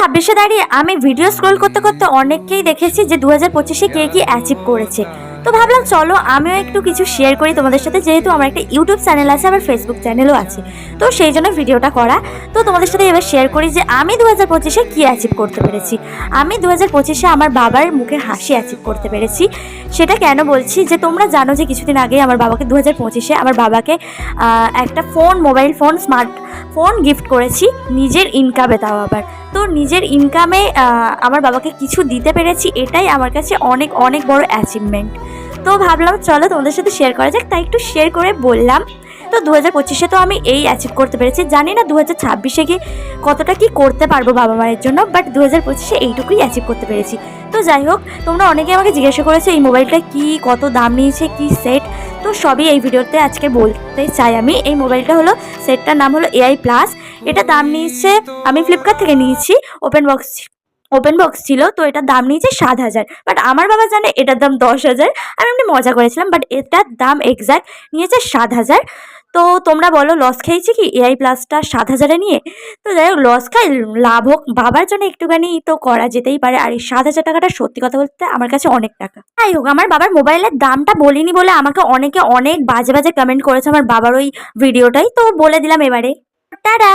2026-এ দাঁড়িয়ে আমি video scroll করতে করতে অনেককেই দেখেছি যে 2025-এ কে কি অ্যাচিভ করেছে। তো ভাবলাম চলো আমিও একটু কিছু শেয়ার করি তোমাদের সাথে, যেহেতু আমার একটা ইউটিউব চ্যানেল আছে, আবার ফেসবুক চ্যানেলও আছে। তো সেই জন্য ভিডিওটা করা। তো তোমাদের সাথে এবার শেয়ার করি যে আমি 2025-এ কী অ্যাচিভ করতে পেরেছি। আমি 2025-এ আমার বাবার মুখের হাসি অ্যাচিভ করতে পেরেছি। সেটা কেন বলছি, যে তোমরা জানো যে কিছুদিন আগে আমার বাবাকে 2025-এ আমার বাবাকে একটা mobile phone, smart phone gift করেছি নিজের ইনকামে, তাও আবার। তো নিজের ইনকামে আমার বাবাকে কিছু দিতে পেরেছি, এটাই আমার কাছে অনেক অনেক বড় অ্যাচিভমেন্ট। তো ভাবলাম চলো তোমাদের সাথে শেয়ার করা যাক, তাই একটু শেয়ার করে বললাম। তো 2025-এ তো আমি এই অ্যাচিভ করতে পেরেছি, জানি না 2026-এ গিয়ে কতটা কি করতে পারবো বাবা মায়ের জন্য, বাট 2025-এ এইটুকুই অ্যাচিভ করতে পেরেছি। তো যাই হোক, তোমরা অনেকে আমাকে জিজ্ঞাসা করেছো এই মোবাইলটা কি, কত দাম নিয়েছে, কি সেট। তো সবই এই ভিডিওতে আজকে বলতে চাই আমি। এই মোবাইলটা হলো, সেটটার নাম হলো AI প্লাস। এটা দাম নিয়েছে, আমি ফ্লিপকার্ট থেকে নিয়েছি, ওপেন বক্স ছিল। তো এটার দাম নিয়েছে 7,000, বাট আমার বাবা জানে এটার দাম 10,000। আমি এমনি মজা করেছিলাম, বাট এটার দাম এক্স্যাক্ট নিয়েছে 7,000। তো তোমরা বলো লস খেয়েছি কি AI প্লাসটা 7,000-এ নিয়ে? তো যাই হোক, লস খাই লাভ হোক, বাবার জন্য একটুখানি তো করা যেতেই পারে। আর এই 7,000 টাকাটা সত্যি কথা বলতে আমার কাছে অনেক টাকা। যাই হোক, আমার বাবার মোবাইলের দামটা বলিনি বলে আমাকে অনেকে অনেক বাজে বাজে কমেন্ট করেছে আমার বাবার ওই ভিডিওটাই, তো বলে দিলাম এবারে। টাটা।